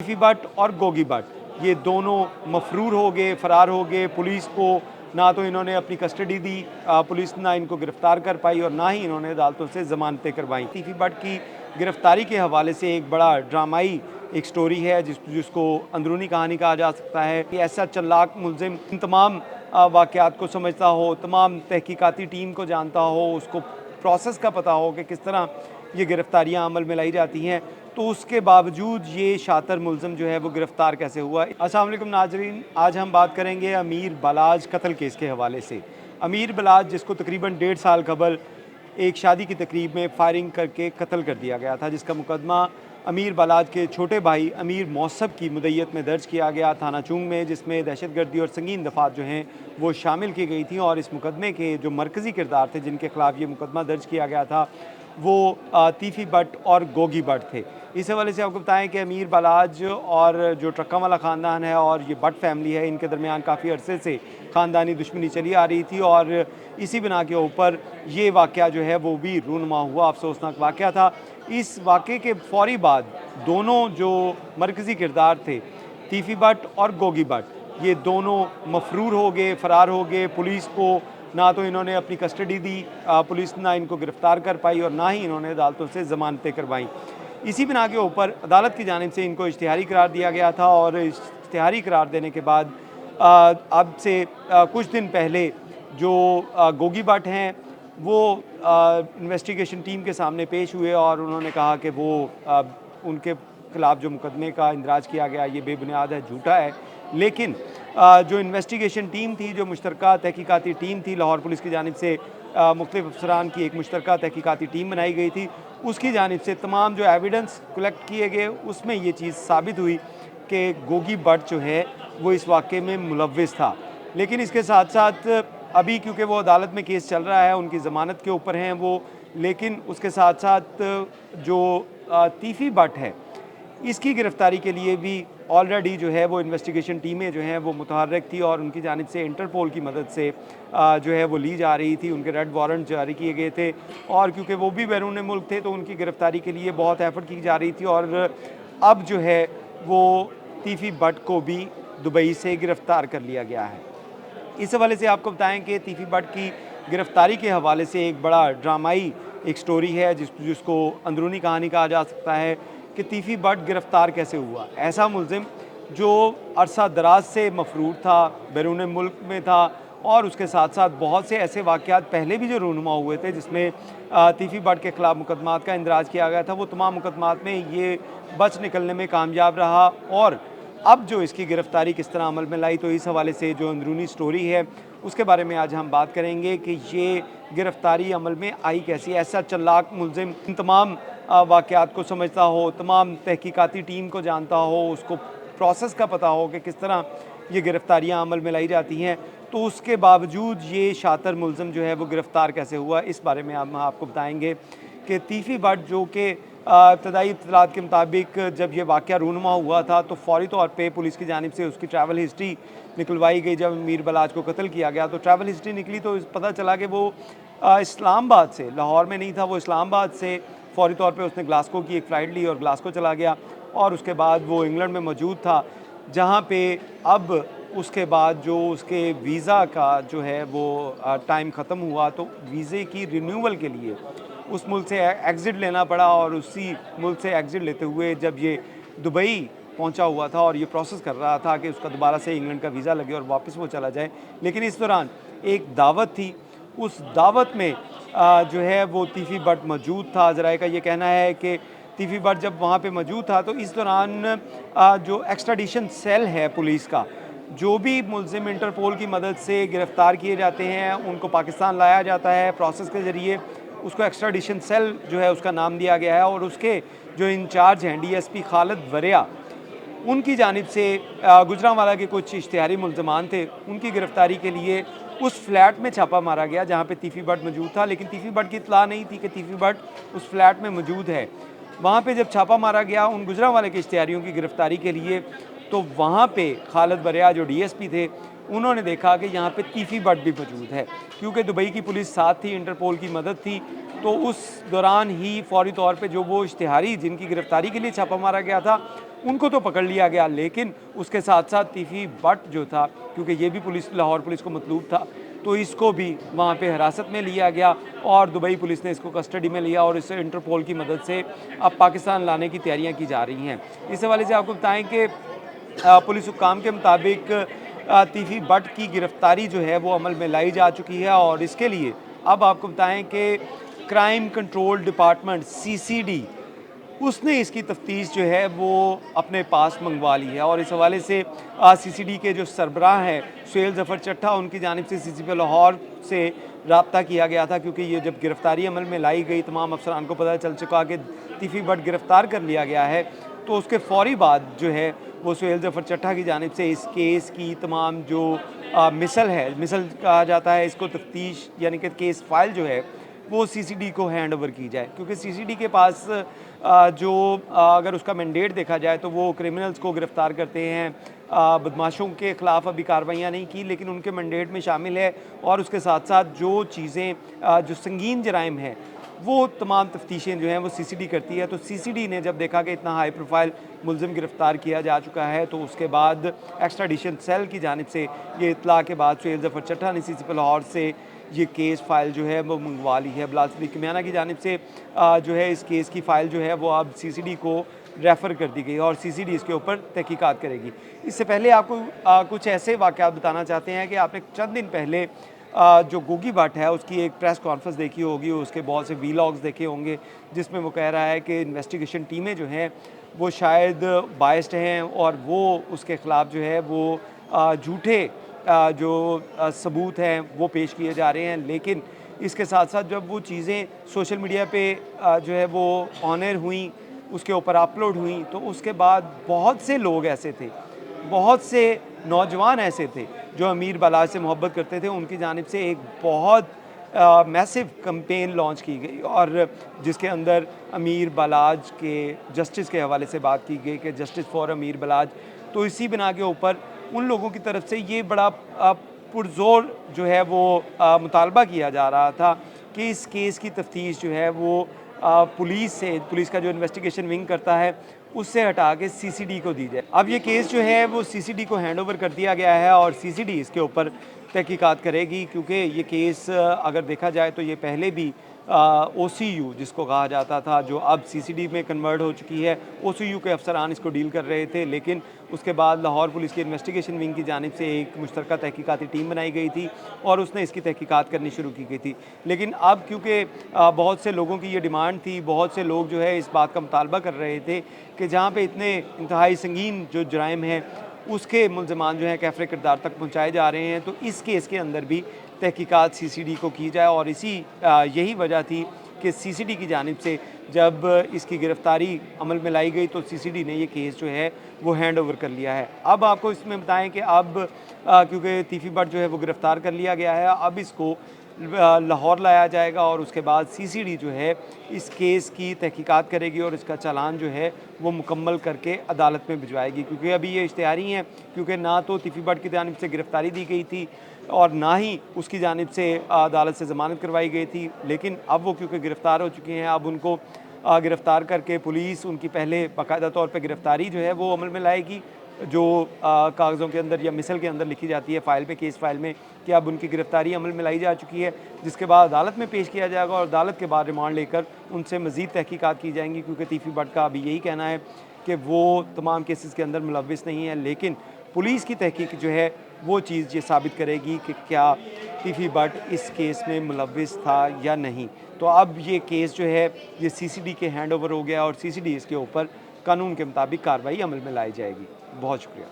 तीफी भट्ट और गोगी भट्ट ये दोनों मफरूर हो गए, फ़रार हो गए। पुलिस को ना तो इन्होंने अपनी कस्टडी दी, पुलिस ना इनको गिरफ़्तार कर पाई और ना ही इन्होंने अदालतों से ज़मानतें करवाई। तीफी भट्ट की गिरफ़्तारी के हवाले से एक बड़ा ड्रामाई एक स्टोरी है जिसको अंदरूनी कहानी कहा जा सकता है कि ऐसा चालाक मुलज़िम इन तमाम वाक़यात को समझता हो, तमाम तहकीकाती टीम को जानता हो, उसको प्रोसेस का पता हो कि किस तरह ये गिरफ़्तारियाँ अमल में लाई जाती हैं, तो उसके बावजूद ये शातिर मुलज़िम जो है वो गिरफ़्तार कैसे हुआ। अस्सलाम वालेकुम नाज़रीन, आज हम बात करेंगे अमीर बलाज कत्ल केस के हवाले से। अमीर बलाज जिसको तकरीबन 1.5 साल कबल एक शादी की तकरीब में फायरिंग करके कत्ल कर दिया गया था, जिसका मुकदमा अमीर बलाज के छोटे भाई अमीर मौसब की मुद्दत में दर्ज किया गया थाना चुंग में, जिसमें दहशतगर्दी और संगीन दफ़ात जो हैं वो शामिल की गई थी। और इस मुकदमे के जो मरकज़ी किरदार थे जिनके ख़िलाफ़ ये मुकदमा दर्ज किया गया था वो तीफी भट्ट और गोगी भट्ट थे। इस हवाले से आपको बताएं कि अमीर बलाज और जो ट्रक्का वाला ख़ानदान है और ये भट्ट फैमिली है, इनके दरमियान काफ़ी अरसे से ख़ानदानी दुश्मनी चली आ रही थी और इसी बिना के ऊपर ये वाक़या जो है वो भी रूनुमा हुआ, अफसोसनाक वाक़या था। इस वाक़े के फ़ौरी बाद दोनों जो मरकज़ी किरदार थे तीफी भट्ट और गोगी भट्ट ये दोनों मफरूर हो गए, फ़रार हो गए। पुलिस को ना तो इन्होंने अपनी कस्टडी दी, पुलिस ना इनको गिरफ़्तार कर पाई और ना ही इन्होंने अदालतों से ज़मानतें करवाईं। इसी बिना के ऊपर अदालत की जानिब से इनको इश्तिहारी करार दिया गया था और इश्तिहारी करार देने के बाद अब से कुछ दिन पहले जो गोगी भट्ट हैं वो इन्वेस्टिगेशन टीम के सामने पेश हुए और उन्होंने कहा कि वो उनके ख़िलाफ़ जो मुकदमे का इंदराज किया गया ये बेबुनियाद है, झूठा है। लेकिन जो इन्वेस्टिगेशन टीम थी, जो मुश्तरका तहकीकाती टीम थी, लाहौर पुलिस की जानिब से मुख्तलिफ़ अफसरान की एक मुश्तरका तहकीकाती टीम बनाई गई थी, उसकी जानिब से तमाम जो एविडेंस कलेक्ट किए गए उसमें ये चीज़ साबित हुई कि गोगी भट्ट जो है वो इस वाक़े में मुलव्विस था। लेकिन इसके साथ साथ अभी क्योंकि वो अदालत में केस चल रहा है, उनकी ज़मानत के ऊपर हैं वो, लेकिन उसके साथ साथ जो तीफी भट्ट है इसकी गिरफ़्तारी के लिए भी ऑलरेडी जो है वो इन्वेस्टिगेशन टीमें जो हैं वो मुतहर्रिक थी और उनकी जानिब से इंटरपोल की मदद से जो है वो ली जा रही थी। उनके रेड वारंट जारी किए गए थे और क्योंकि वो भी बैरून मुल्क थे तो उनकी गिरफ़्तारी के लिए बहुत एफर्ट की जा रही थी और अब जो है वो तीफी भट्ट को भी दुबई से गिरफ़्तार कर लिया गया है। इस हवाले से आपको बताएं कि तीफी भट्ट की गिरफ़्तारी के हवाले से एक बड़ा ड्रामाई एक स्टोरी है जिसको अंदरूनी कहानी कहा जा सकता है कि तीफी भट्ट गिरफ़्तार कैसे हुआ। ऐसा मुलज़िम जो अरसा दराज से मफरूर था, बैरून मुल्क में था और उसके साथ साथ बहुत से ऐसे वाक़यात पहले भी जो रूनुमा हुए थे जिसमें तीफी भट्ट के ख़िलाफ़ मुकदमात का इंदराज किया गया था, वो तमाम मुकदमात में ये बच निकलने में कामयाब रहा और अब जो इसकी गिरफ़्तारी किस तरह अमल में लाई, तो इस हवाले से जो अंदरूनी स्टोरी है उसके बारे में आज हम बात करेंगे कि ये गिरफ़्तारी अमल में आई कैसी। ऐसा चालाक मुलज़िम इन तमाम वाक़यात को समझता हो, तमाम तहकीकाती टीम को जानता हो, उसको प्रोसेस का पता हो कि किस तरह ये गिरफ़्तारियाँ अमल में लाई जाती हैं, तो उसके बावजूद ये शातिर मुलज़िम जो है वो गिरफ़्तार कैसे हुआ, इस बारे में हम आपको बताएँगे कि तीफी भट्ट जो कि इब्तदाई इत्तलात के मुताबिक जब ये वाक़या रूनुमा हुआ था तो फ़ौरी तौर पे पुलिस की जानिब से उसकी ट्रैवल हिस्ट्री निकलवाई गई। जब अमीर बलाज को कत्ल किया गया तो ट्रैवल हिस्ट्री निकली तो पता चला कि वो इस्लामाबाद से, लाहौर में नहीं था, वो इस्लामाबाद से फ़ौरी तौर पे उसने ग्लासगो की एक फ़्लाइट ली और ग्लासगो चला गया और उसके बाद वो इंग्लैंड में मौजूद था, जहाँ पे अब उसके बाद जो उसके वीज़ा का जो है वो टाइम ख़त्म हुआ तो वीज़े की रिन्यूअल के लिए उस मुल्क से एग्ज़िट लेना पड़ा और उसी मुल्क से एग्ज़िट लेते हुए जब ये दुबई पहुंचा हुआ था और ये प्रोसेस कर रहा था कि उसका दोबारा से इंग्लैंड का वीज़ा लगे और वापस वो चला जाए, लेकिन इस दौरान एक दावत थी, उस दावत में जो है वो तीफी भट्ट मौजूद था। ज़राए का ये कहना है कि तीफी भट्ट जब वहाँ पे मौजूद था तो इस दौरान जो एक्स्ट्राडिशन सेल है पुलिस का, जो भी मुलज़िम इंटरपोल की मदद से गिरफ़्तार किए जाते हैं उनको पाकिस्तान लाया जाता है प्रोसेस के ज़रिए, उसको एक्स्ट्राडिशन सेल जो है उसका नाम दिया गया है और उसके जो इंचार्ज हैं डीएसपी खालिद वरिया, उनकी जानिब से गुजरांवाला के कुछ इश्तिहारी मुल्ज़मान थे, उनकी गिरफ़्तारी के लिए उस फ्लैट में छापा मारा गया जहाँ पे तीफी भट्ट मौजूद था, लेकिन तीफी भट्ट की इत्तला नहीं थी कि तीफी भट्ट उस फ्लैट में मौजूद है। वहाँ पे जब छापा मारा गया उन गुजरांवाले के इश्तिहारियों की गिरफ़्तारी के लिए, तो वहाँ पे खालिद वरिया जो डीएसपी थे उन्होंने देखा कि यहाँ पे तीफी भट्ट भी मौजूद है, क्योंकि दुबई की पुलिस साथ थी, इंटरपोल की मदद थी, तो उस दौरान ही फ़ौरी तौर पे जो वो इश्तिहारी जिनकी गिरफ़्तारी के लिए छापा मारा गया था उनको तो पकड़ लिया गया, लेकिन उसके साथ साथ तीफी बट जो था, क्योंकि ये भी पुलिस लाहौर पुलिस को मतलूब था, तो इसको भी वहाँ पे हिरासत में लिया गया और दुबई पुलिस ने इसको कस्टडी में लिया और इसे इंटरपोल की मदद से अब पाकिस्तान लाने की तैयारियाँ की जा रही हैं। इस हवाले से आपको बताएं कि पुलिस हुक्काम के मुताबिक तीफी बट की गिरफ्तारी जो है वो अमल में लाई जा चुकी है और इसके लिए अब आपको बताएं कि क्राइम कंट्रोल डिपार्टमेंट सीसीडी उसने इसकी तफ्तीश जो है वो अपने पास मंगवा ली है और इस हवाले से सीसीडी के जो सरबराह हैं सुहेल ज़फ़र चट्ठा, उनकी जानिब से सीसीपी लाहौर से रब्ता किया गया था, क्योंकि ये जब गिरफ्तारी अमल में लाई गई तमाम अफसरान को पता चल चुका कि तीफी बट गिरफ्तार कर लिया गया है, तो उसके फ़ौरी बाद जो है वो सुहेल ज़फ़र चट्ठा की जानिब से इस केस की तमाम जो मिसल कहा जाता है इसको, तफ्तीश यानी कि केस फाइल जो है वो सीसीडी को हैंड ओवर की जाए, क्योंकि सीसीडी के पास अगर उसका मैंडेट देखा जाए तो वो क्रिमिनल्स को गिरफ़्तार करते हैं, बदमाशों के ख़िलाफ़ अभी कार्रवाइयाँ नहीं की लेकिन उनके मैंडेट में शामिल है, और उसके साथ साथ जो चीज़ें जो संगीन जराइम हैं वो तमाम तफ्तीशें जो हैं वो सीसीडी करती है। तो सीसीडी ने जब देखा कि इतना हाई प्रोफाइल मुलजिम गिरफ़्तार किया जा चुका है, तो उसके बाद एक्स्ट्राडिशन सेल की जानिब से ये इत्तला के बाद सुहेल ज़फ़र चट्ठा ने सीसीपी लाहौर से ये केस फाइल जो है वो मंगवा ली है। बिलाल सदीक़ किमियाना की जानिब से जो है इस केस की फ़ाइल जो है वो अब सीसीडी को रेफ़र कर दी गई और सीसीडी इसके ऊपर तहकीकात करेगी। इससे पहले आपको कुछ ऐसे वाक़यात बताना चाहते हैं कि आपने चंद दिन पहले जो गोगी भट्ट है उसकी एक प्रेस कॉन्फ्रेंस देखी होगी, उसके बहुत से वीलॉग्स देखे होंगे जिसमें वो कह रहा है कि इन्वेस्टिगेशन टीमें जो हैं वो शायद बायस्ड हैं और वो उसके ख़िलाफ़ जो है वो झूठे जो सबूत हैं वो पेश किए जा रहे हैं। लेकिन इसके साथ साथ जब वो चीज़ें सोशल मीडिया पे जो है वो ऑन एयर हुई, उसके ऊपर अपलोड हुई, तो उसके बाद बहुत से लोग ऐसे थे, बहुत से नौजवान ऐसे थे जो अमीर बलाज से मोहब्बत करते थे, उनकी जानिब से एक बहुत मैसिव कैंपेन लॉन्च की गई और जिसके अंदर अमीर बलाज के जस्टिस के हवाले से बात की गई कि जस्टिस फॉर अमीर बलाज। तो इसी बिना के ऊपर उन लोगों की तरफ से ये बड़ा पुरजोर जो है वो मुतालबा किया जा रहा था कि इस केस की तफ्तीश जो है वो पुलिस का जो इन्वेस्टिगेशन विंग करता है उससे हटा के सीसीडी को दी जाए। अब ये केस जो है वो सीसीडी को हैंड ओवर कर दिया गया है और सीसीडी इसके ऊपर तहकीकात करेगी, क्योंकि ये केस अगर देखा जाए तो ये पहले भी ओसीयू जिसको कहा जाता था, जो अब सीसीडी में कन्वर्ट हो चुकी है, ओसीयू के अफसरान इसको डील कर रहे थे, लेकिन उसके बाद लाहौर पुलिस की इन्वेस्टिगेशन विंग की जानिब से एक मुश्तरका तहकीकाती टीम बनाई गई थी और उसने इसकी तहकीकात करनी शुरू की गई थी। लेकिन अब क्योंकि बहुत से लोगों की ये डिमांड थी, बहुत से लोग जो है इस बात का मुतालबा कर रहे थे कि जहाँ पे इतने इंतहाई संगीन जो जराइम हैं उसके मुल्ज़मान जो हैं कैफ़रे किरदार तक पहुँचाए जा रहे हैं, तो इस केस के अंदर भी तहकीकात सीसीडी को की जाए और यही वजह थी कि सीसीडी की जानिब से जब इसकी गिरफ़्तारी अमल में लाई गई तो सीसीडी ने ये केस जो है वो हैंड ओवर कर लिया है। अब आपको इसमें बताएं कि अब क्योंकि तीफी बट जो है वो गिरफ़्तार कर लिया गया है, अब इसको लाहौर लाया जाएगा और उसके बाद सीसीडी जो है इस केस की तहकीकात करेगी और इसका चालान जो है वो मुकम्मल करके अदालत में भिजवाएगी, क्योंकि अभी ये इश्तिहारी हैं, क्योंकि ना तो तीफी बट की जानिब से गिरफ़्तारी दी गई थी और ना ही उसकी जानिब से अदालत से ज़मानत करवाई गई थी। लेकिन अब वो क्योंकि गिरफ़्तार हो चुके हैं, अब उनको गिरफ़्तार करके पुलिस उनकी पहले बाकायदा तौर पे गिरफ़्तारी जो है वो अमल में लाएगी, जो कागज़ों के अंदर या मिसल के अंदर लिखी जाती है फ़ाइल पे, केस फ़ाइल में, कि अब उनकी गिरफ़्तारी अमल में लाई जा चुकी है, जिसके बाद अदालत में पेश किया जाएगा और अदालत के बाद रिमांड लेकर उनसे मज़ीद तहकीकात की जाएंगी, क्योंकि तीफी बट का अभी यही कहना है कि वो तमाम केसेस के अंदर मुलव्विस नहीं है। लेकिन पुलिस की तहकीक जो है वो चीज़ ये साबित करेगी कि क्या तीफी बट इस केस में मुलव्विस था या नहीं। तो अब ये केस जो है ये सीसीडी के हैंड ओवर हो गया और सीसीडी इसके ऊपर कानून के मुताबिक कार्रवाई अमल में लाई जाएगी। बहुत शुक्रिया।